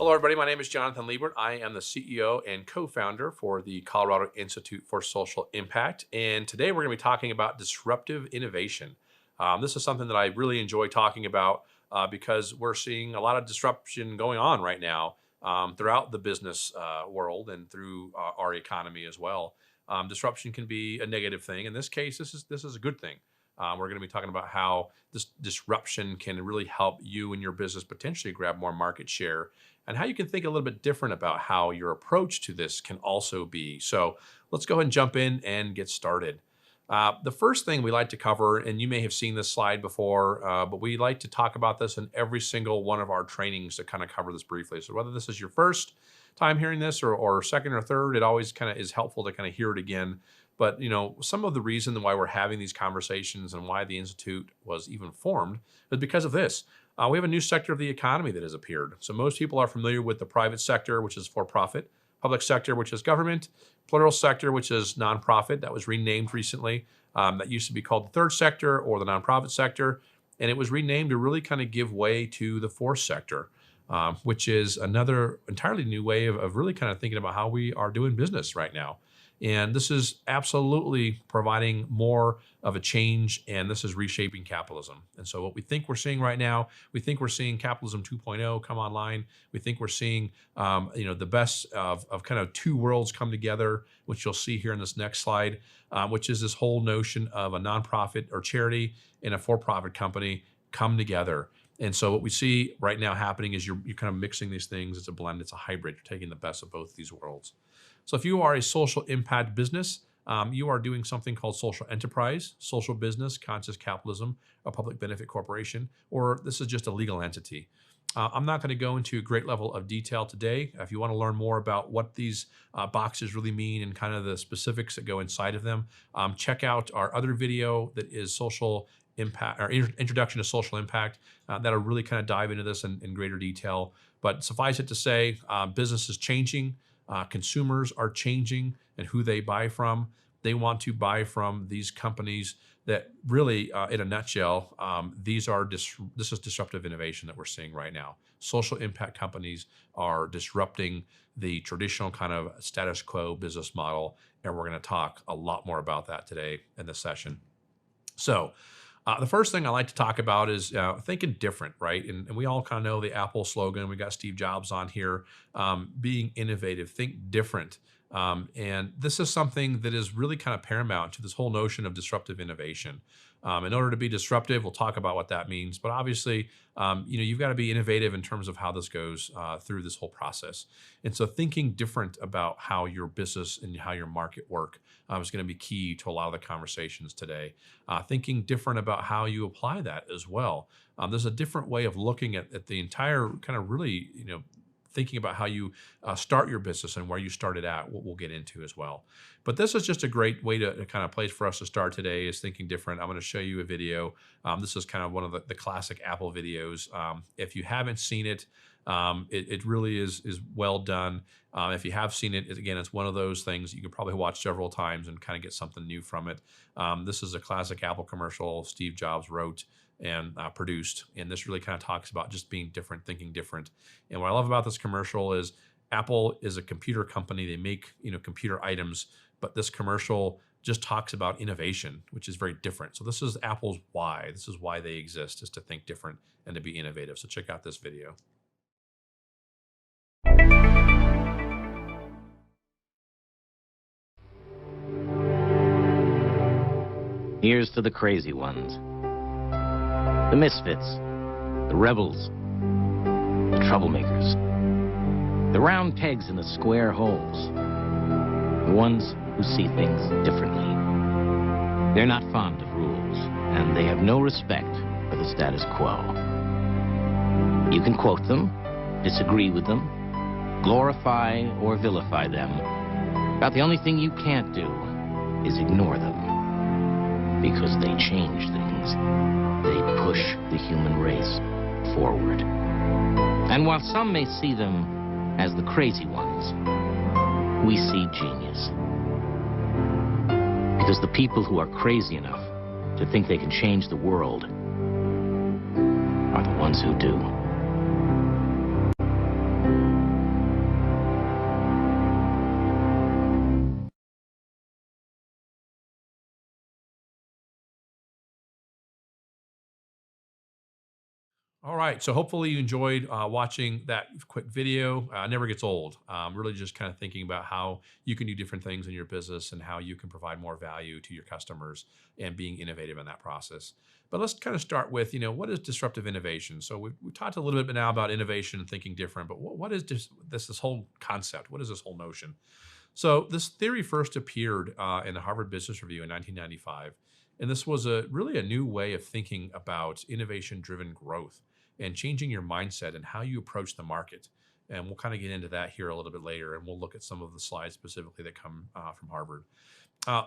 Hello, everybody. My name is Jonathan Liebert. I am the CEO and co-founder for the Colorado Institute for Social Impact. And today we're going to be talking about disruptive innovation. This is something that I really enjoy talking about because we're seeing a lot of disruption going on right now throughout the business world and through our economy as well. Disruption can be a negative thing. In this case, this is a good thing. We're going to be talking about how this disruption can really help you and your business potentially grab more market share, and how you can think a little bit different about how your approach to this can also be. So let's go ahead and jump in and get started. The first thing we like to cover, and you may have seen this slide before, but we like to talk about this in every single one of our trainings to kind of cover this briefly. So whether this is your first time hearing this or second or third, it always kind of is helpful to kind of hear it again. But some of the reason why we're having these conversations and why the Institute was even formed is because of this. We have a new sector of the economy that has appeared. So most people are familiar with the private sector, which is for-profit, public sector, which is government, plural sector, which is nonprofit. That was renamed recently. That used to be called the third sector or the nonprofit sector. And it was renamed to really kind of give way to the fourth sector, which is another entirely new way of really kind of thinking about how we are doing business right now. And this is absolutely providing more of a change, and this is reshaping capitalism. And so what we think we're seeing right now, we think we're seeing capitalism 2.0 come online. We think we're seeing the best of kind of two worlds come together, which you'll see here in this next slide, which is this whole notion of a nonprofit or charity and a for-profit company come together. And so what we see right now happening is you're kind of mixing these things. It's a blend. It's a hybrid. You're taking the best of both these worlds. So if you are a social impact business, you are doing something called social enterprise, social business, conscious capitalism, a public benefit corporation, or this is just a legal entity. I'm not going to go into a great level of detail today. If you want to learn more about what these boxes really mean and kind of the specifics that go inside of them, check out our other video that is social impact or introduction to social impact. That'll really kind of dive into this in greater detail. But suffice it to say, business is changing. Consumers are changing and who they buy from. They want to buy from these companies that really, in a nutshell, this is disruptive innovation that we're seeing right now. Social impact companies are disrupting the traditional kind of status quo business model, and we're going to talk a lot more about that today in this session. So, the first thing I like to talk about is thinking different, right? And we all kind of know the Apple slogan. We got Steve Jobs on here, being innovative, think different. And this is something that is really kind of paramount to this whole notion of disruptive innovation. In order to be disruptive, we'll talk about what that means. But obviously, you've got to be innovative in terms of how this goes through this whole process. And so thinking different about how your business and how your market work is going to be key to a lot of the conversations today. Thinking different about how you apply that as well. There's a different way of looking at the entire kind of really, thinking about how you start your business and where you started at, what we'll get into as well. But this is just a great way to kind of place for us to start today is thinking different. I'm going to show you a video. This is kind of one of the classic Apple videos. If you haven't seen it, it really is well done. If you have seen it, again, it's one of those things you can probably watch several times and kind of get something new from it. This is a classic Apple commercial Steve Jobs wrote and produced. And this really kind of talks about just being different, thinking different. And what I love about this commercial is Apple is a computer company. They make, computer items, but this commercial just talks about innovation, which is very different. So this is Apple's why. This is why they exist, is to think different and to be innovative. So check out this video. Here's to the crazy ones. The misfits, the rebels, the troublemakers, the round pegs in the square holes, the ones who see things differently. They're not fond of rules, and they have no respect for the status quo. You can quote them, disagree with them, glorify or vilify them, but the only thing you can't do is ignore them, because they change things. They push the human race forward. And while some may see them as the crazy ones, we see genius. Because the people who are crazy enough to think they can change the world are the ones who do. All right. So hopefully you enjoyed watching that quick video. Never gets old. Really just kind of thinking about how you can do different things in your business and how you can provide more value to your customers and being innovative in that process. But let's kind of start with, what is disruptive innovation? So we talked a little bit now about innovation and thinking different, but what is this whole concept? What is this whole notion? So this theory first appeared in the Harvard Business Review in 1995. And this was really a new way of thinking about innovation-driven growth and changing your mindset and how you approach the market. And we'll kind of get into that here a little bit later, and we'll look at some of the slides specifically that come from Harvard.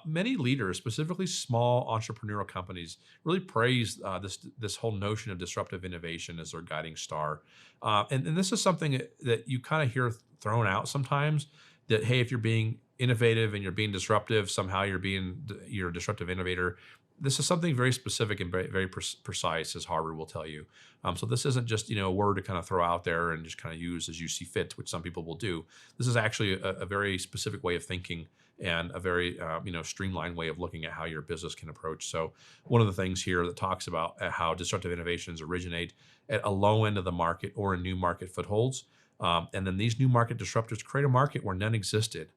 Many leaders, specifically small entrepreneurial companies, really praise this whole notion of disruptive innovation as their guiding star. And this is something that you kind of hear thrown out sometimes. That hey, if you're being innovative and you're being disruptive, somehow you're a disruptive innovator. This is something very specific and very precise, as Harvard will tell you. So this isn't just a word to kind of throw out there and just kind of use as you see fit, which some people will do. This is actually a very specific way of thinking and a very streamlined way of looking at how your business can approach. So one of the things here that talks about how disruptive innovations originate at a low end of the market or in new market footholds. And then these new market disruptors create a market where none existed,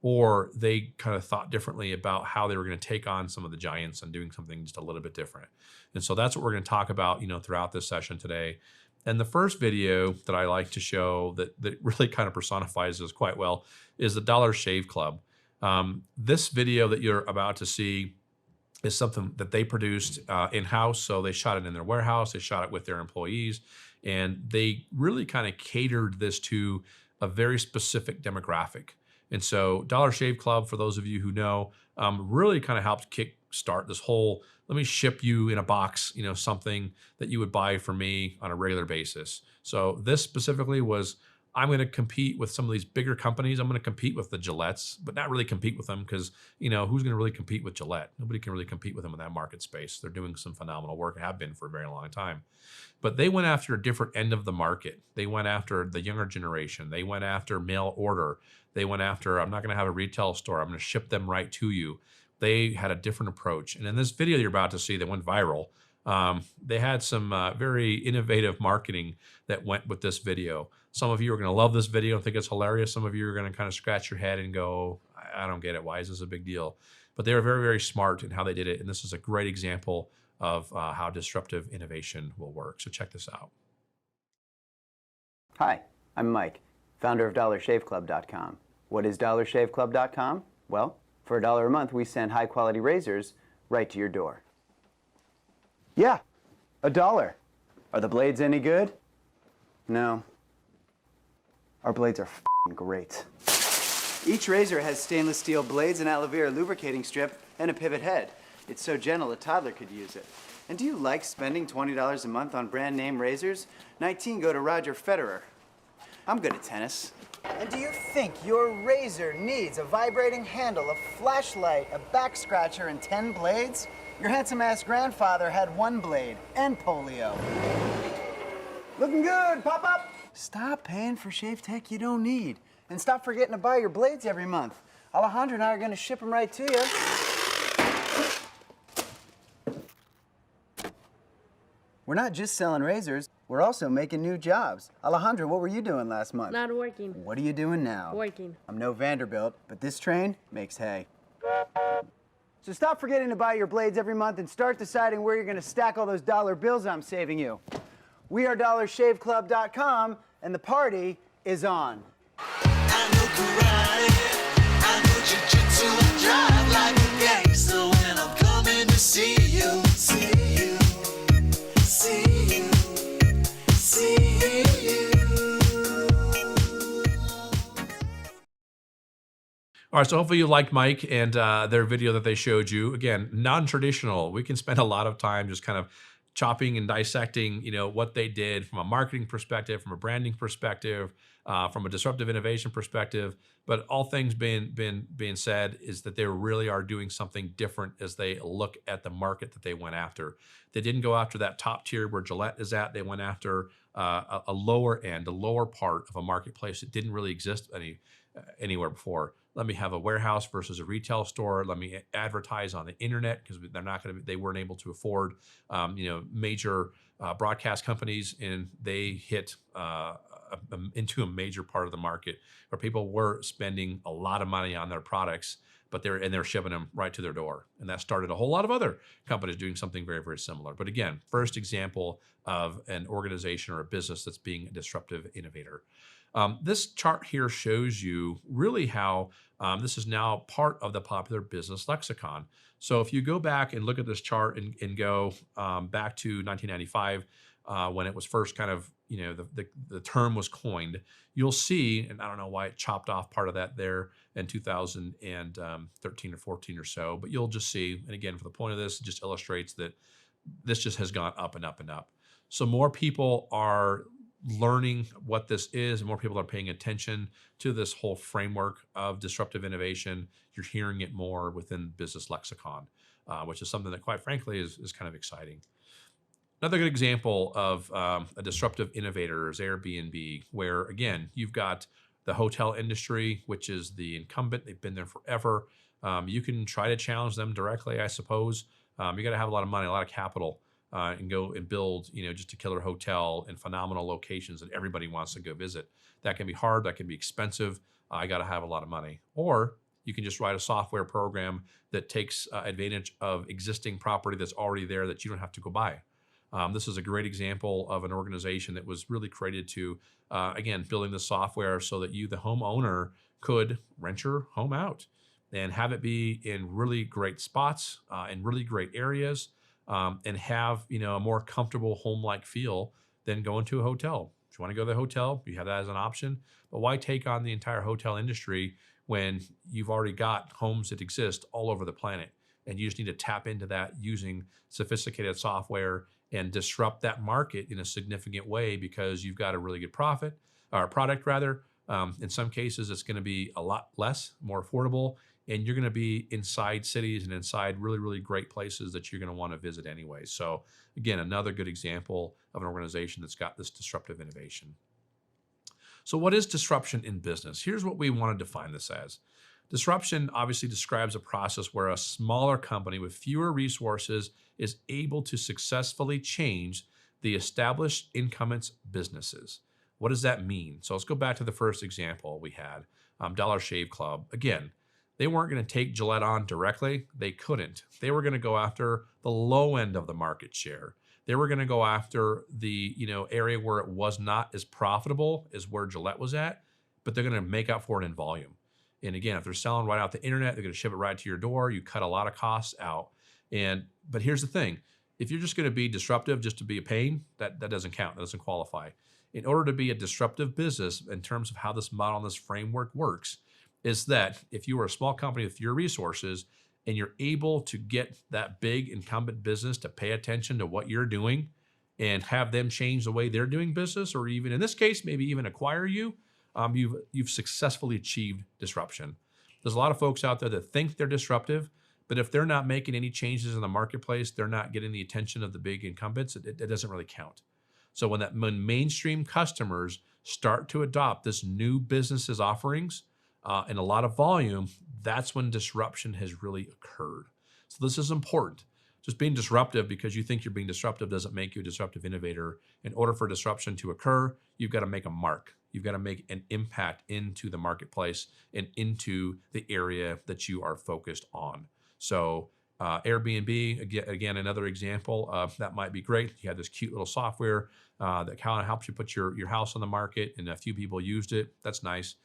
or they kind of thought differently about how they were going to take on some of the giants and doing something just a little bit different. And so that's what we're going to talk about, throughout this session today. And the first video that I like to show that really kind of personifies this quite well is the Dollar Shave Club. This video that you're about to see is something that they produced in-house. So they shot it in their warehouse, they shot it with their employees, and they really kind of catered this to a very specific demographic. And so Dollar Shave Club, for those of you who know, really kind of helped kick start this whole, let me ship you in a box, something that you would buy for me on a regular basis. So this specifically was, I'm going to compete with some of these bigger companies. I'm going to compete with the Gillettes, but not really compete with them because, who's going to really compete with Gillette? Nobody can really compete with them in that market space. They're doing some phenomenal work, have been for a very long time. But they went after a different end of the market. They went after the younger generation. They went after mail order. They went after, I'm not going to have a retail store. I'm going to ship them right to you. They had a different approach. And in this video you're about to see that went viral, they had some very innovative marketing that went with this video. Some of you are going to love this video and think it's hilarious. Some of you are going to kind of scratch your head and go, I don't get it. Why is this a big deal? But they were very, very smart in how they did it. And this is a great example of how disruptive innovation will work. So check this out. Hi, I'm Mike, founder of DollarShaveClub.com. What is DollarShaveClub.com? Well, for $1 a month, we send high-quality razors right to your door. Yeah, $1. Are the blades any good? No. Our blades are f***ing great. Each razor has stainless steel blades, an aloe vera lubricating strip, and a pivot head. It's so gentle a toddler could use it. And do you like spending $20 a month on brand name razors? 19 go to Roger Federer. I'm good at tennis. And do you think your razor needs a vibrating handle, a flashlight, a back scratcher, and 10 blades? Your handsome-ass grandfather had 1 blade and polio. Looking good, Pop-Up! Stop paying for shave tech you don't need. And stop forgetting to buy your blades every month. Alejandro and I are going to ship them right to you. We're not just selling razors, we're also making new jobs. Alejandro, what were you doing last month? Not working. What are you doing now? Working. I'm no Vanderbilt, but this train makes hay. So stop forgetting to buy your blades every month and start deciding where you're going to stack all those dollar bills I'm saving you. We are DollarShaveClub.com, and the party is on. I know karate, I know jiu-jitsu, and drive like a gangster when I'm coming to see you, see you, see you, see you. All right, so hopefully you liked Mike and their video that they showed you. Again, non-traditional. We can spend a lot of time just kind of chopping and dissecting, what they did from a marketing perspective, from a branding perspective, from a disruptive innovation perspective. But all things being said is that they really are doing something different as they look at the market that they went after. They didn't go after that top tier where Gillette is at. They went after a lower end, a lower part of a marketplace that didn't really exist anywhere before. Let me have a warehouse versus a retail store. Let me advertise on the internet because they weren't able to afford, major broadcast companies, and they hit into a major part of the market where people were spending a lot of money on their products, but they're shipping them right to their door. And that started a whole lot of other companies doing something very, very similar. But again, first example of an organization or a business that's being a disruptive innovator. This chart here shows you really how this is now part of the popular business lexicon. So if you go back and look at this chart and go back to 1995, when it was first kind of, the term was coined, you'll see, and I don't know why it chopped off part of that there in 2013 or 14 or so, but you'll just see, and again, for the point of this, it just illustrates that this just has gone up and up and up. So more people are learning what this is, and more people are paying attention to this whole framework of disruptive innovation. You're hearing it more within business lexicon, which is something that, quite frankly, is kind of exciting. Another good example of a disruptive innovator is Airbnb, where, again, you've got the hotel industry, which is the incumbent. They've been there forever. You can try to challenge them directly, I suppose. You got to have a lot of money, a lot of capital, and go and build, just a killer hotel in phenomenal locations that everybody wants to go visit. That can be hard. That can be expensive. I got to have a lot of money. Or you can just write a software program that takes advantage of existing property that's already there that you don't have to go buy. This is a great example of an organization that was really created to, again, building the software so that you, the homeowner, could rent your home out and have it be in really great spots, in really great areas, and have, a more comfortable home-like feel than going to a hotel. If you want to go to the hotel, you have that as an option. But why take on the entire hotel industry when you've already got homes that exist all over the planet? And you just need to tap into that using sophisticated software and disrupt that market in a significant way, because you've got a really good product rather. In some cases, it's going to be a lot less, more affordable, and you're going to be inside cities and inside really, really great places that you're going to want to visit anyway. So again, another good example of an organization that's got this disruptive innovation. So what is disruption in business? Here's what we want to define this as. Disruption obviously describes a process where a smaller company with fewer resources is able to successfully change the established incumbents' businesses. What does that mean? So let's go back to the first example we had, Dollar Shave Club. Again, they weren't going to take Gillette on directly. They couldn't. They were going to go after the low end of the market share. They were going to go after the area where it was not as profitable as where Gillette was at, but they're going to make up for it in volume. And again, if they're selling right out the internet, they're going to ship it right to your door. You cut a lot of costs out. But here's the thing. If you're just going to be disruptive just to be a pain, that doesn't count. That doesn't qualify. In order to be a disruptive business, in terms of how this model and this framework works, is that if you are a small company with your resources and you're able to get that big incumbent business to pay attention to what you're doing and have them change the way they're doing business, or even in this case, maybe even acquire you, you've successfully achieved disruption. There's a lot of folks out there that think they're disruptive, but if they're not making any changes in the marketplace, they're not getting the attention of the big incumbents, it doesn't really count. So when mainstream customers start to adopt this new business's offerings in a lot of volume, that's when disruption has really occurred. So this is important. Just being disruptive because you think you're being disruptive doesn't make you a disruptive innovator. In order for disruption to occur, you've got to make a mark. You've got to make an impact into the marketplace and into the area that you are focused on. So Airbnb, again, another example of that might be great. You have this cute little software that kind of helps you put your house on the market, and a few people used it. That's nice.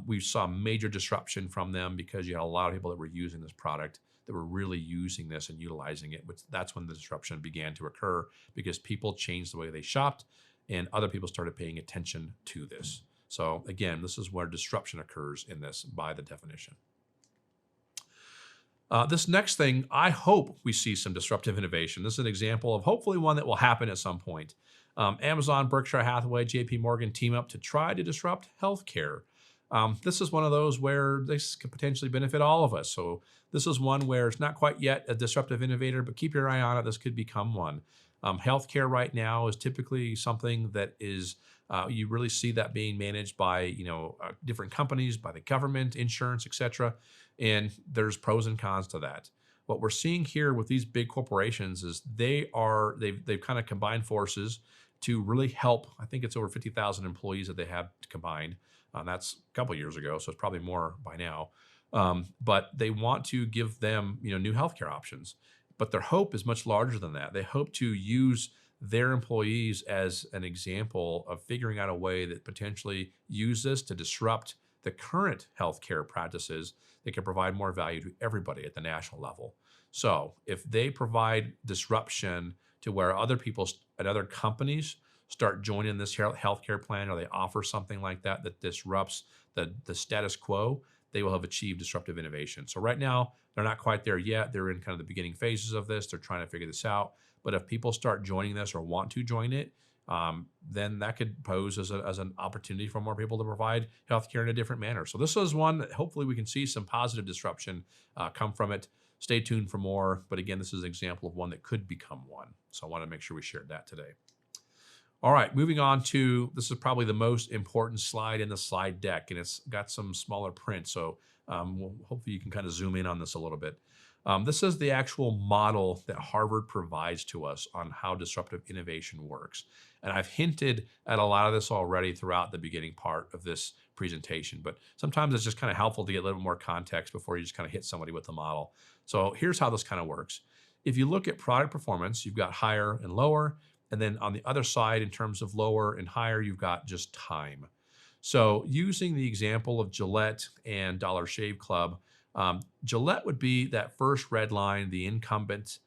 We saw major disruption from them because you had a lot of people that were using this product, that were really using this and utilizing it. Which that's when the disruption began to occur, because people changed the way they shopped and other people started paying attention to this. So again, this is where disruption occurs in this by the definition. This next thing, I hope we see some disruptive innovation. This is an example of hopefully one that will happen at some point. Amazon, Berkshire Hathaway, JP Morgan team up to try to disrupt healthcare. This is one of those where this could potentially benefit all of us. So this is one where it's not quite yet a disruptive innovator, but keep your eye on it. This could become one. Healthcare right now is typically something that is you really see that being managed by different companies, by the government, insurance, etc. And there's pros and cons to that. What we're seeing here with these big corporations is they've kind of combined forces to really help. I think it's over 50,000 employees that they have combined. That's a couple years ago, so it's probably more by now. But they want to give them new healthcare options. But their hope is much larger than that. They hope to use their employees as an example of figuring out a way that potentially use this to disrupt the current healthcare practices that can provide more value to everybody at the national level. So if they provide disruption to where other people and other companies start joining this healthcare plan, or they offer something like that that disrupts the status quo, they will have achieved disruptive innovation. So right now, they're not quite there yet. They're in kind of the beginning phases of this. They're trying to figure this out. But if people start joining this or want to join it, then that could pose as an opportunity for more people to provide healthcare in a different manner. So this is one that hopefully we can see some positive disruption come from it. Stay tuned for more. But again, this is an example of one that could become one. So I want to make sure we shared that today. All right, moving on to, this is probably the most important slide in the slide deck, and it's got some smaller print. So hopefully you can kind of zoom in on this a little bit. This is the actual model that Harvard provides to us on how disruptive innovation works. And I've hinted at a lot of this already throughout the beginning part of this presentation, but sometimes it's just kind of helpful to get a little more context before you just kind of hit somebody with the model. So here's how this kind of works. If you look at product performance, you've got higher and lower. And then on the other side, in terms of lower and higher, you've got just time. So using the example of Gillette and Dollar Shave Club, Gillette would be that first red line, the incumbent,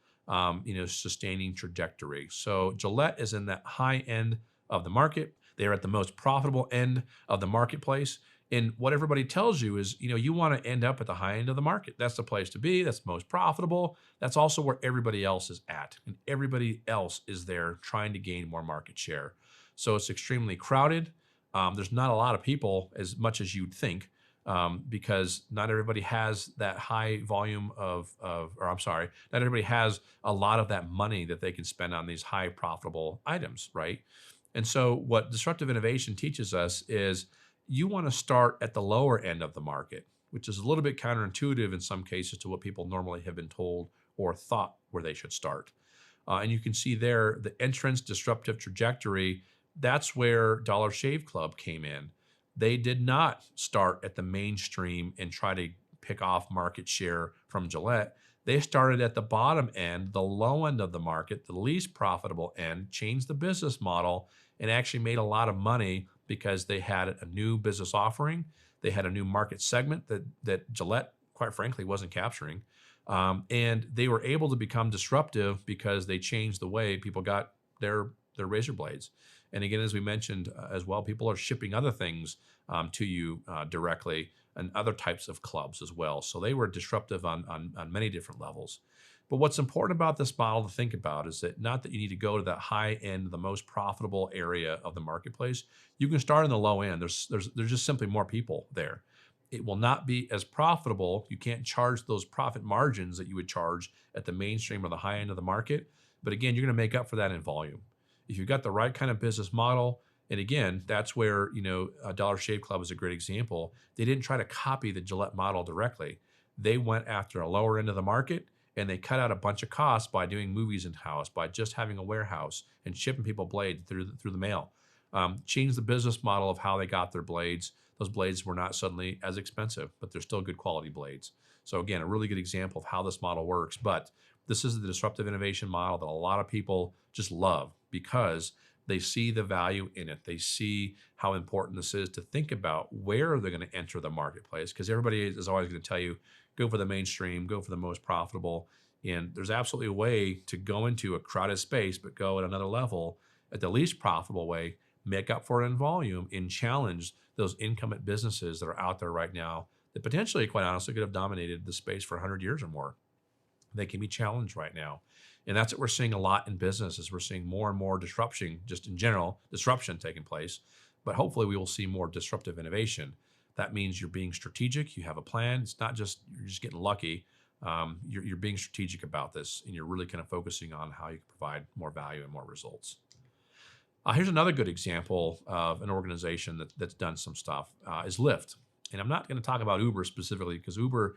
sustaining trajectory. So Gillette is in that high end of the market. They're at the most profitable end of the marketplace. And what everybody tells you is, you want to end up at the high end of the market. That's the place to be. That's most profitable. That's also where everybody else is at. And everybody else is there trying to gain more market share. So it's extremely crowded. There's not a lot of people as much as you'd think, because not everybody has that high volume not everybody has a lot of that money that they can spend on these high profitable items, right? And so what disruptive innovation teaches us is you want to start at the lower end of the market, which is a little bit counterintuitive in some cases to what people normally have been told or thought where they should start. And you can see there the entrance disruptive trajectory. That's where Dollar Shave Club came in. They did not start at the mainstream and try to pick off market share from Gillette. They started at the bottom end, the low end of the market, the least profitable end, changed the business model, and actually made a lot of money because they had a new business offering. They had a new market segment that Gillette, quite frankly, wasn't capturing. And they were able to become disruptive because they changed the way people got their razor blades. And again, as we mentioned as well, people are shipping other things to you directly, and other types of clubs as well. So they were disruptive on many different levels. But what's important about this model to think about is that not that you need to go to that high end, the most profitable area of the marketplace. You can start in the low end. There's just simply more people there. It will not be as profitable. You can't charge those profit margins that you would charge at the mainstream or the high end of the market. But again, you're going to make up for that in volume. If you've got the right kind of business model, and again, that's where, Dollar Shave Club is a great example. They didn't try to copy the Gillette model directly. They went after a lower end of the market, and they cut out a bunch of costs by doing movies in-house, by just having a warehouse and shipping people blades through the mail. Changed the business model of how they got their blades. Those blades were not suddenly as expensive, but they're still good quality blades. So again, a really good example of how this model works. But this is the disruptive innovation model that a lot of people just love because they see the value in it. They see how important this is to think about where they're going to enter the marketplace, because everybody is always going to tell you, go for the mainstream, go for the most profitable. And there's absolutely a way to go into a crowded space, but go at another level at the least profitable way, make up for it in volume, and challenge those incumbent businesses that are out there right now that potentially, quite honestly, could have dominated the space for 100 years or more. They can be challenged right now. And that's what we're seeing a lot in business, is we're seeing more and more disruption, just in general, disruption taking place. But hopefully we will see more disruptive innovation. That means you're being strategic, you have a plan. It's not just, you're just getting lucky. you're being strategic about this, and you're really kind of focusing on how you can provide more value and more results. Here's another good example of an organization that's done some stuff, is Lyft. And I'm not going to talk about Uber specifically because Uber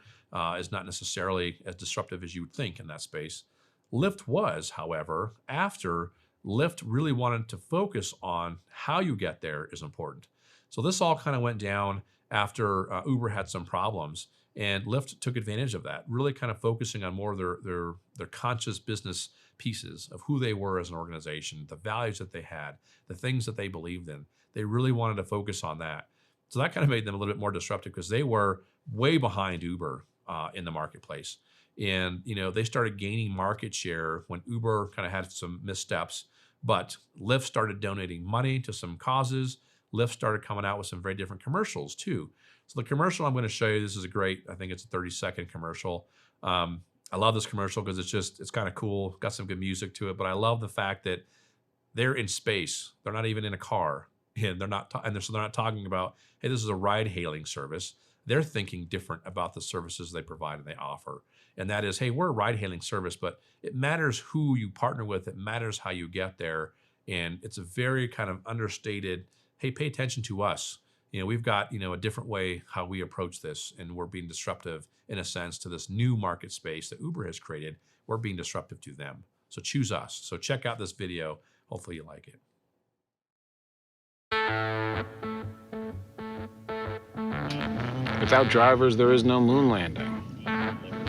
is not necessarily as disruptive as you would think in that space. Lyft was, however, after Lyft really wanted to focus on how you get there is important. So this all kind of went down after Uber had some problems, and Lyft took advantage of that, really kind of focusing on more of their conscious business pieces of who they were as an organization, the values that they had, the things that they believed in. They really wanted to focus on that. So that kind of made them a little bit more disruptive because they were way behind Uber in the marketplace. And, they started gaining market share when Uber kind of had some missteps, but Lyft started donating money to some causes. Lyft started coming out with some very different commercials too. So the commercial I'm going to show you, this is I think it's a 30-second commercial. I love this commercial because it's kind of cool, got some good music to it, but I love the fact that they're in space. They're not even in a car, and they're not talking about, hey, this is a ride-hailing service. They're thinking different about the services they provide and they offer. And that is, hey, we're a ride-hailing service, but it matters who you partner with. It matters how you get there. And it's a very kind of understated, hey, pay attention to us. We've got, a different way how we approach this, and we're being disruptive in a sense to this new market space that Uber has created. We're being disruptive to them. So choose us. So check out this video. Hopefully you like it. Without drivers, there is no moon landing.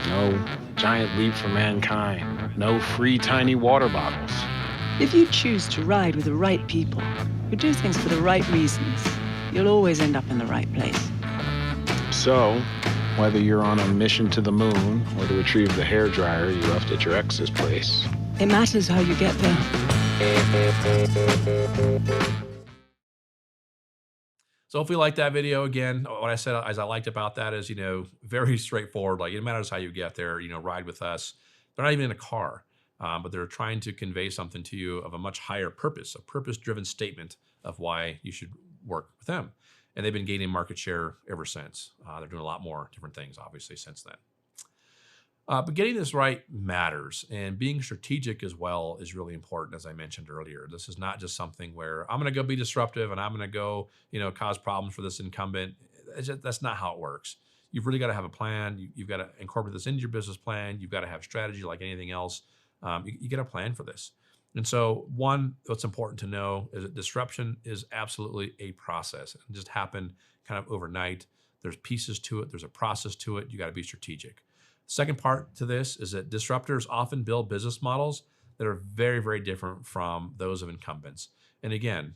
No giant leap for mankind. No free tiny water bottles. If you choose to ride with the right people, who do things for the right reasons, you'll always end up in the right place. So, whether you're on a mission to the moon or to retrieve the hairdryer you left at your ex's place, It matters how you get there. So hopefully you like that video. Again, what I said as I liked about that is, very straightforward. Like, it matters how you get there, ride with us. They're not even in a car, but they're trying to convey something to you of a much higher purpose, a purpose-driven statement of why you should work with them. And they've been gaining market share ever since. They're doing a lot more different things, obviously, since then. But getting this right matters, and being strategic as well is really important, as I mentioned earlier. This is not just something where I'm going to go be disruptive and I'm going to go, cause problems for this incumbent. That's not how it works. You've really got to have a plan. You've got to incorporate this into your business plan. You've got to have strategy like anything else. You got to plan for this. And so what's important to know is that disruption is absolutely a process. It doesn't just happen kind of overnight. There's pieces to it. There's a process to it. You got to be strategic. Second part to this is that disruptors often build business models that are very, very different from those of incumbents. And again,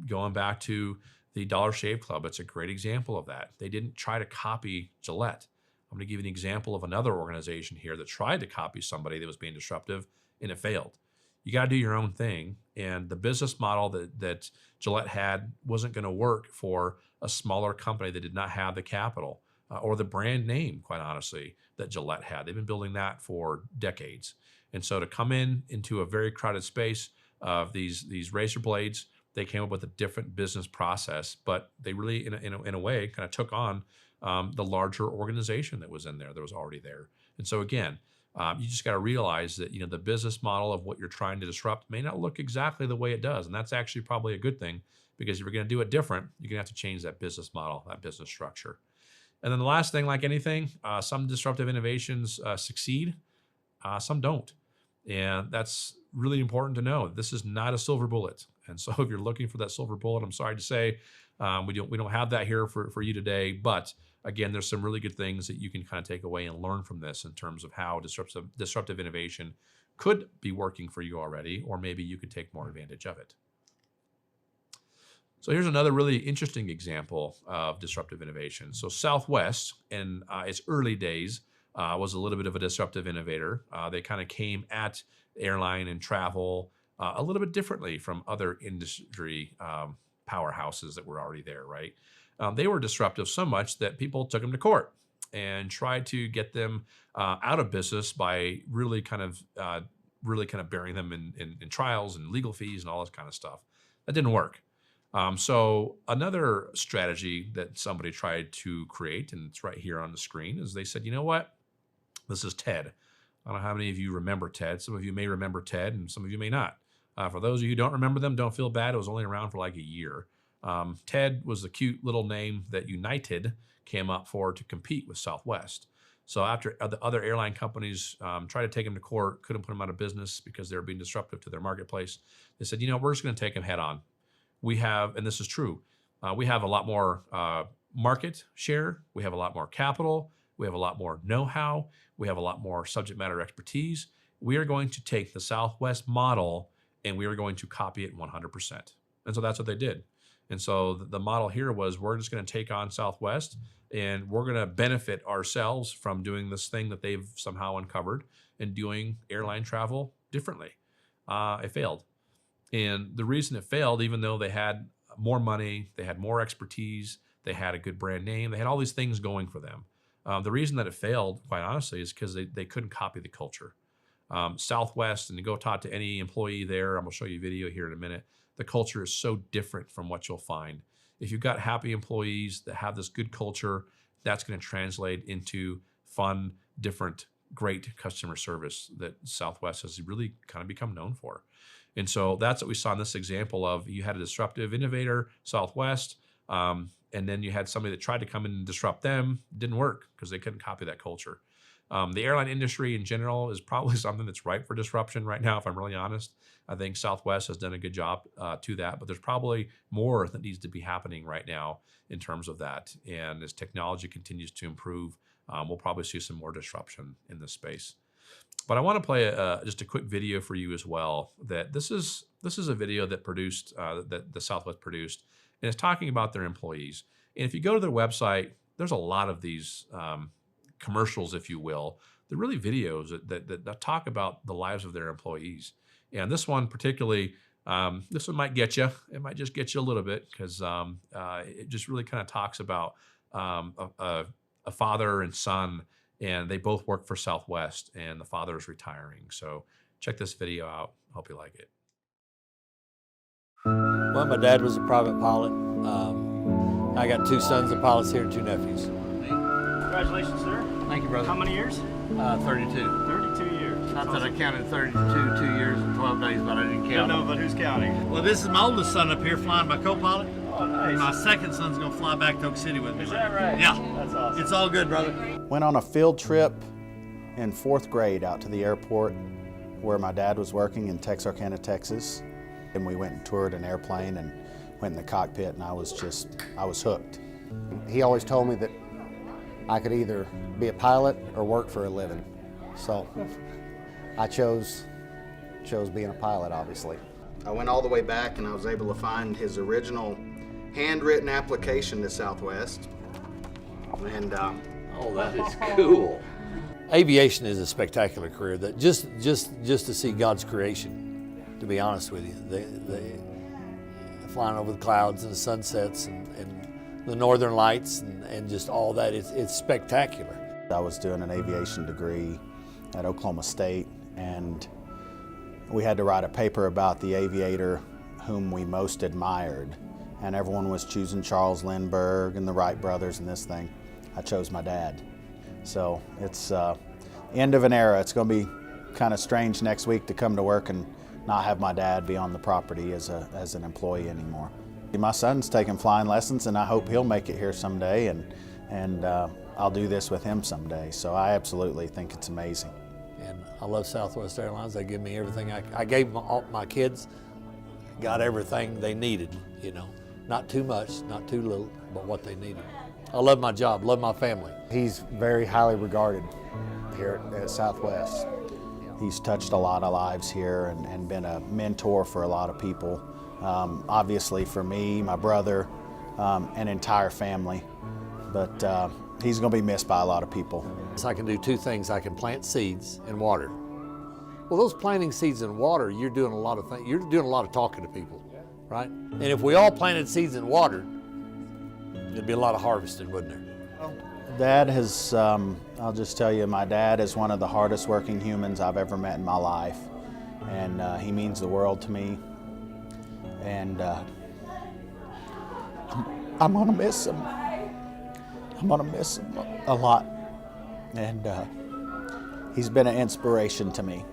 going back to the Dollar Shave Club, it's a great example of that. They didn't try to copy Gillette. I'm going to give you an example of another organization here that tried to copy somebody that was being disruptive, and it failed. You got to do your own thing. And the business model that Gillette had wasn't going to work for a smaller company that did not have the capital or the brand name, quite honestly, that Gillette had. They've been building that for decades. And so to come into a very crowded space of these razor blades, they came up with a different business process, but they really, in a way, kind of took on the larger organization that was in there, that was already there. And so again, you just got to realize that, the business model of what you're trying to disrupt may not look exactly the way it does. And that's actually probably a good thing, because if you're going to do it different, you're going to have to change that business model, that business structure. And then the last thing, like anything, some disruptive innovations succeed, some don't. And that's really important to know. This is not a silver bullet. And so if you're looking for that silver bullet, I'm sorry to say, we don't have that here for you today. But again, there's some really good things that you can kind of take away and learn from this in terms of how disruptive innovation could be working for you already, or maybe you could take more advantage of it. So here's another really interesting example of disruptive innovation. So Southwest, in its early days, was a little bit of a disruptive innovator. They kind of came at airline and travel a little bit differently from other industry powerhouses that were already there, right? They were disruptive so much that people took them to court and tried to get them out of business by really kind of burying them in trials and legal fees and all this kind of stuff. That didn't work. So another strategy that somebody tried to create, and it's right here on the screen, is they said, you know what? This is Ted. I don't know how many of you remember Ted. Some of you may remember Ted, and some of you may not. For those of you who don't remember them, don't feel bad. It was only around for like a year. Ted was the cute little name that United came up for to compete with Southwest. So after the other airline companies tried to take him to court, couldn't put him out of business because they were being disruptive to their marketplace, they said, we're just going to take him head on. We have, and this is true, we have a lot more market share. We have a lot more capital. We have a lot more know-how. We have a lot more subject matter expertise. We are going to take the Southwest model and we are going to copy it 100%. And so that's what they did. And so the model here was, we're just going to take on Southwest and we're going to benefit ourselves from doing this thing that they've somehow uncovered and doing airline travel differently. It failed. And the reason it failed, even though they had more money, they had more expertise, they had a good brand name, they had all these things going for them. The reason that it failed, quite honestly, is because they couldn't copy the culture. Southwest, and to go talk to any employee there, I'm going to show you a video here in a minute, the culture is so different from what you'll find. If you've got happy employees that have this good culture, that's going to translate into fun, different, great customer service that Southwest has really kind of become known for. And so that's what we saw in this example of, you had a disruptive innovator, Southwest, and then you had somebody that tried to come in and disrupt them. Didn't work because they couldn't copy that culture. The airline industry in general is probably something that's ripe for disruption right now, if I'm really honest. I think Southwest has done a good job to that, but there's probably more that needs to be happening right now in terms of that. And as technology continues to improve, we'll probably see some more disruption in this space. But I want to play just a quick video for you as well. That this is a video that that the Southwest produced, and it's talking about their employees. And if you go to their website, there's a lot of these commercials, if you will. They're really videos that talk about the lives of their employees. And this one particularly, this one might get you. It might just get you a little bit because it just really kind of talks about a father and son, and they both work for Southwest, and the father is retiring. So check this video out. Hope you like it. Well, my dad was a private pilot. I got 2 sons and pilots here and 2 nephews. Congratulations, sir. Thank you, brother. How many years? 32. 32 years. Not that I counted 32 2 years and 12 days, but I didn't count. No, but who's counting? Well, this is my oldest son up here flying my co-pilot. Oh, nice. And my second son's gonna fly back to Oak City with me. Is that right? Yeah. That's awesome. It's all good, brother. Went on a field trip in 4th grade out to the airport where my dad was working in Texarkana, Texas. And we went and toured an airplane and went in the cockpit, and I was hooked. He always told me that I could either be a pilot or work for a living. So I chose being a pilot, obviously. I went all the way back and I was able to find his original handwritten application to Southwest. And Oh, that is cool. Aviation is a spectacular career. That just to see God's creation, to be honest with you, they flying over the clouds and the sunsets and the northern lights and just all that. It's spectacular. I was doing an aviation degree at Oklahoma State, and we had to write a paper about the aviator whom we most admired. And everyone was choosing Charles Lindbergh and the Wright brothers and this thing. I chose my dad. So it's end of an era. It's going to be kind of strange next week to come to work and not have my dad be on the property as an employee anymore. My son's taking flying lessons, and I hope he'll make it here someday, and I'll do this with him someday. So I absolutely think it's amazing. And I love Southwest Airlines. They give me everything. I gave my kids, got everything they needed, you know. Not too much, not too little, but what they needed. I love my job, love my family. He's very highly regarded here at Southwest. He's touched a lot of lives here and been a mentor for a lot of people. Obviously for me, my brother, an entire family, but he's going to be missed by a lot of people. So I can do 2 things. I can plant seeds and water. Well, those planting seeds and water, you're doing a lot of things. You're doing a lot of talking to people, right? And if we all planted seeds and watered, there'd be a lot of harvesting, wouldn't there? Dad has, I'll just tell you, my dad is one of the hardest working humans I've ever met in my life. And he means the world to me. And I'm gonna miss him. I'm gonna miss him a lot. And He's been an inspiration to me.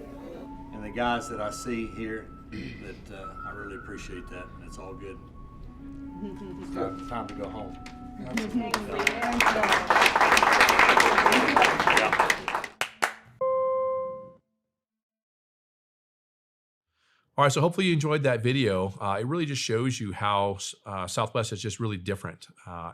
And the guys that I see here, that I really appreciate that. It's all good. It's time to go home. All right, so hopefully you enjoyed that video. It really just shows you how Southwest is just really different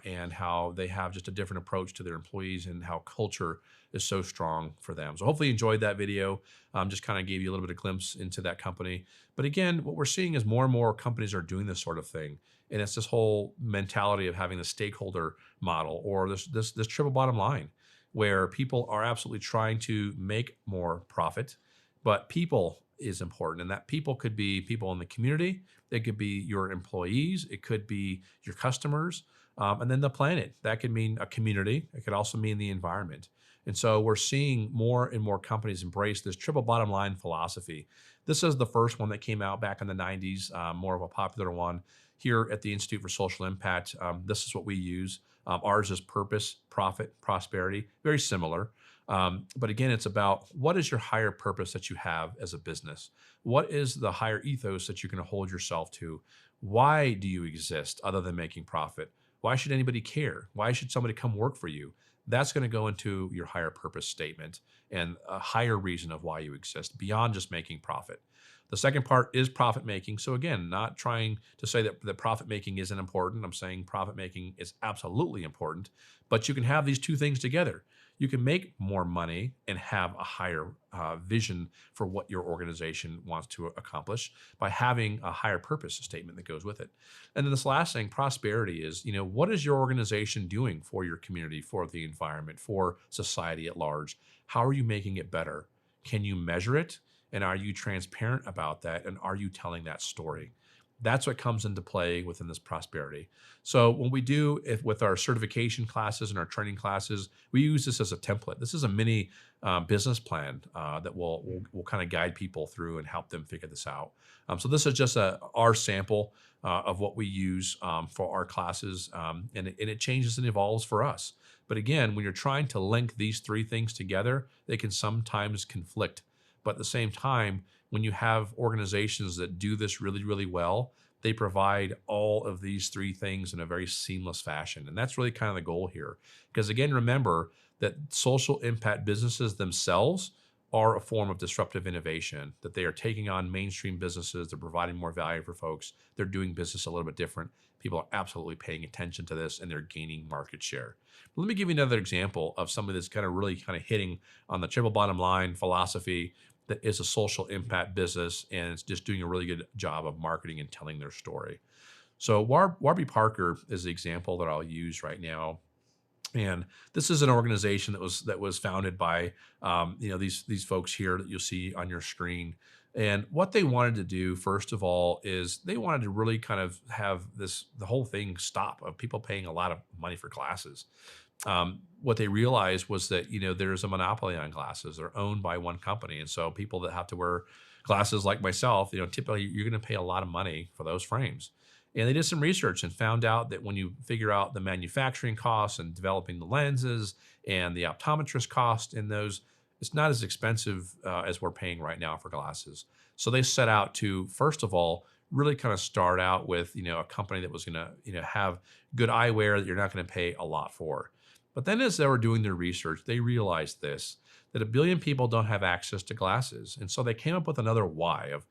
and how they have just a different approach to their employees and how culture is so strong for them. So hopefully you enjoyed that video. Just kind of gave you a little bit of glimpse into that company. But again, what we're seeing is more and more companies are doing this sort of thing. And it's this whole mentality of having the stakeholder model or this triple bottom line where people are absolutely trying to make more profit, but people is important. And that people could be people in the community. They could be your employees. It could be your customers. And then the planet. That could mean a community. It could also mean the environment. And so we're seeing more and more companies embrace this triple bottom line philosophy. This is the first one that came out back in the 90s, more of a popular one. Here at the Institute for Social Impact, this is what we use. Ours is purpose, profit, prosperity, very similar. But again, it's about what is your higher purpose that you have as a business? What is the higher ethos that you're going to hold yourself to? Why do you exist other than making profit? Why should anybody care? Why should somebody come work for you? That's going to go into your higher purpose statement and a higher reason of why you exist beyond just making profit. The second part is profit making. So again, not trying to say that profit making isn't important. I'm saying profit making is absolutely important, but you can have these two things together. You can make more money and have a higher vision for what your organization wants to accomplish by having a higher purpose statement that goes with it. And then this last thing, prosperity, is, what is your organization doing for your community, for the environment, for society at large? How are you making it better? Can you measure it? And are you transparent about that? And are you telling that story? That's what comes into play within this prosperity. So when we do it with our certification classes and our training classes, we use this as a template. This is a mini business plan that will kind of guide people through and help them figure this out. So this is just our sample of what we use for our classes, and it changes and evolves for us. But again, when you're trying to link these three things together, they can sometimes conflict. But at the same time, when you have organizations that do this really, really well, they provide all of these three things in a very seamless fashion. And that's really kind of the goal here. Because again, remember that social impact businesses themselves are a form of disruptive innovation, that they are taking on mainstream businesses, they're providing more value for folks, they're doing business a little bit different. People are absolutely paying attention to this and they're gaining market share. But let me give you another example of somebody that's really hitting on the triple bottom line philosophy that is a social impact business and it's just doing a really good job of marketing and telling their story. So Warby Parker is the example that I'll use right now. And this is an organization that was founded by these folks here that you'll see on your screen. And what they wanted to do, first of all, is they wanted to really kind of have the whole thing stop of people paying a lot of money for glasses. What they realized was that, there's a monopoly on glasses. They're owned by one company. And so people that have to wear glasses like myself, typically you're going to pay a lot of money for those frames. And they did some research and found out that when you figure out the manufacturing costs and developing the lenses and the optometrist cost in those, it's not as expensive as we're paying right now for glasses. So they set out to, first of all, really kind of start out with, a company that was going to, have good eyewear that you're not going to pay a lot for. But then as they were doing their research, they realized that 1 billion people don't have access to glasses. And so they came up with another why of,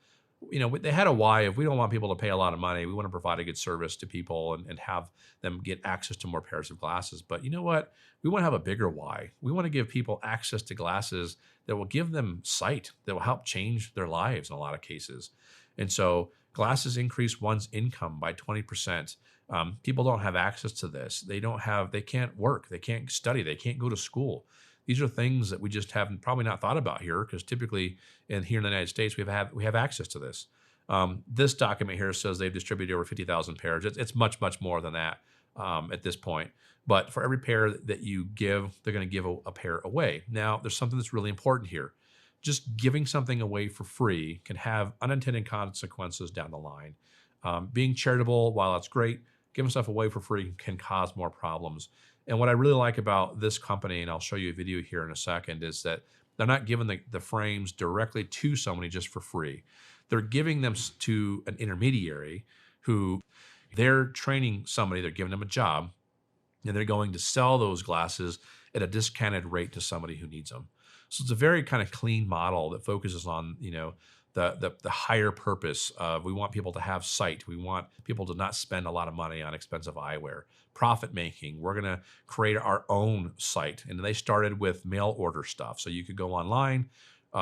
they had a why of, we don't want people to pay a lot of money. We want to provide a good service to people and have them get access to more pairs of glasses. But you know what? We want to have a bigger why. We want to give people access to glasses that will give them sight, that will help change their lives in a lot of cases. And so glasses increase one's income by 20%. People don't have access to this. They can't work. They can't study. They can't go to school. These are things that we just haven't probably not thought about here, because typically here in the United States, we have access to this. This document here says they've distributed over 50,000 pairs. It's much, much more than that at this point. But for every pair that you give, they're going to give a pair away. Now, there's something that's really important here. Just giving something away for free can have unintended consequences down the line. Being charitable, while that's great, giving stuff away for free can cause more problems. And what I really like about this company, and I'll show you a video here in a second, is that They're not giving the frames directly to somebody just for free. They're giving them to an intermediary who they're training somebody, they're giving them a job, and they're going to sell those glasses at a discounted rate to somebody who needs them. So it's a very kind of clean model that focuses on, the higher purpose of we want people to have sight. We want people to not spend a lot of money on expensive eyewear. Profit making. We're going to create our own site. And they started with mail order stuff. So you could go online,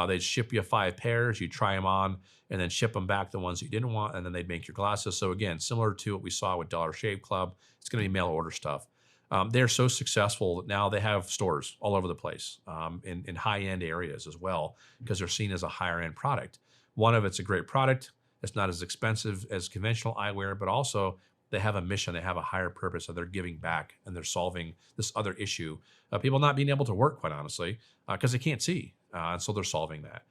they'd ship you 5 pairs, you try them on, and then ship them back the ones you didn't want, and then they'd make your glasses. So again, similar to what we saw with Dollar Shave Club, it's going to be mail order stuff. They're so successful that now they have stores all over the place in high-end areas as well, because they're seen as a higher-end product. One of it's a great product. It's not as expensive as conventional eyewear, but also they have a mission. They have a higher purpose, and they're giving back, and they're solving this other issue of people not being able to work, quite honestly, because they can't see. And so they're solving that.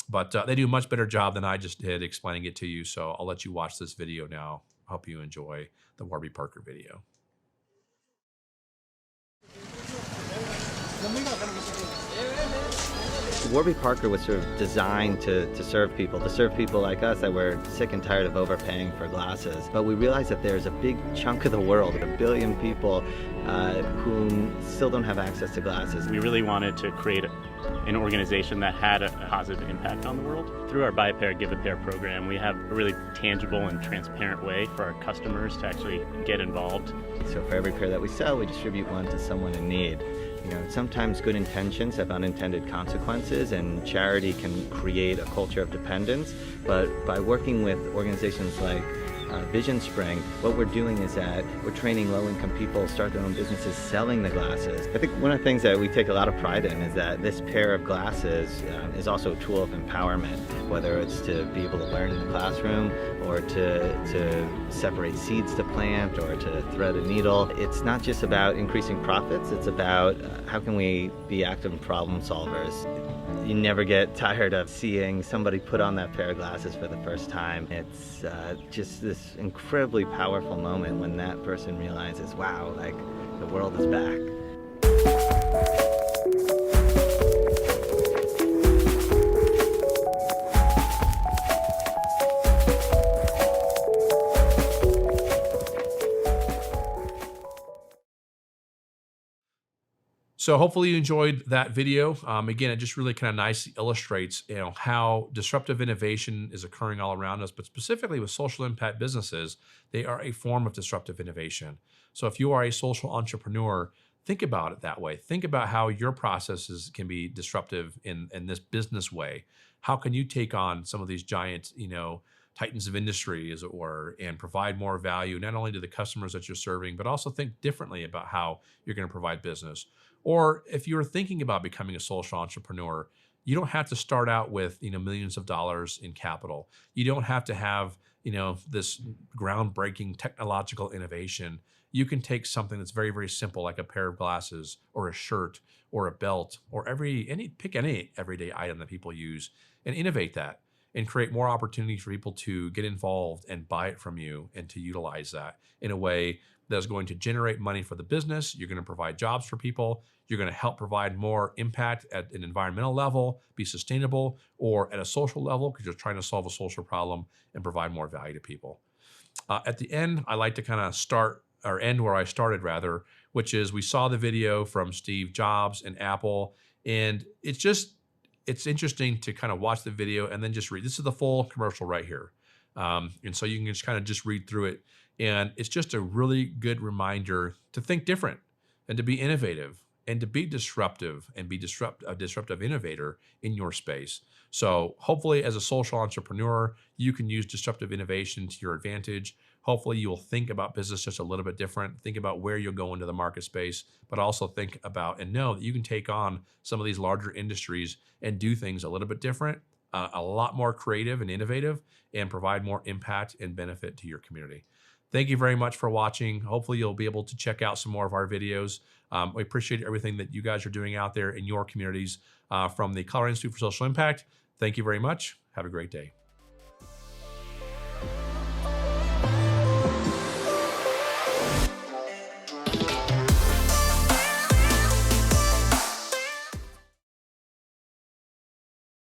But they do a much better job than I just did explaining it to you. So I'll let you watch this video now. I hope you enjoy the Warby Parker video. Warby Parker was sort of designed to serve people like us that were sick and tired of overpaying for glasses. But we realized that there's a big chunk of the world, 1 billion people, who still don't have access to glasses. We really wanted to create an organization that had a positive impact on the world. Through our Buy a Pair, Give a Pair program, we have a really tangible and transparent way for our customers to actually get involved. So for every pair that we sell, we distribute one to someone in need. Sometimes good intentions have unintended consequences, and charity can create a culture of dependence. But by working with organizations like Vision Spring, what we're doing is that we're training low-income people to start their own businesses selling the glasses. I think one of the things that we take a lot of pride in is that this pair of glasses is also a tool of empowerment, whether it's to be able to learn in the classroom or to separate seeds to plant or to thread a needle. It's not just about increasing profits, it's about how can we be active problem solvers. You never get tired of seeing somebody put on that pair of glasses for the first time. It's just this incredibly powerful moment when that person realizes, wow, like the world is back. So hopefully you enjoyed that video. Again, it just really kind of nicely illustrates, how disruptive innovation is occurring all around us, but specifically with social impact businesses, they are a form of disruptive innovation. So if you are a social entrepreneur, think about it that way. Think about how your processes can be disruptive in this business way. How can you take on some of these giant, titans of industry, as it were, and provide more value, not only to the customers that you're serving, but also think differently about how you're going to provide business. Or if you're thinking about becoming a social entrepreneur, you don't have to start out with, millions of dollars in capital. You don't have to have, this groundbreaking technological innovation. You can take something that's very, very simple, like a pair of glasses or a shirt or a belt or pick any everyday item that people use and innovate that and create more opportunities for people to get involved and buy it from you and to utilize that in a way that's going to generate money for the business. You're going to provide jobs for people. You're going to help provide more impact at an environmental level, be sustainable, or at a social level because you're trying to solve a social problem and provide more value to people. At the end, I like to kind of end where I started rather, which is we saw the video from Steve Jobs and Apple, and it's interesting to kind of watch the video and then just read. This is the full commercial right here. And so you can just kind of just read through it. And it's just a really good reminder to think different and to be innovative and to be disruptive and be a disruptive innovator in your space. So hopefully as a social entrepreneur, you can use disruptive innovation to your advantage. Hopefully you will think about business just a little bit different. Think about where you'll go into the market space, but also think about and know that you can take on some of these larger industries and do things a little bit different, a lot more creative and innovative, and provide more impact and benefit to your community. Thank you very much for watching. Hopefully you'll be able to check out some more of our videos. We appreciate everything that you guys are doing out there in your communities from the Colorado Institute for Social Impact. Thank you very much. Have a great day.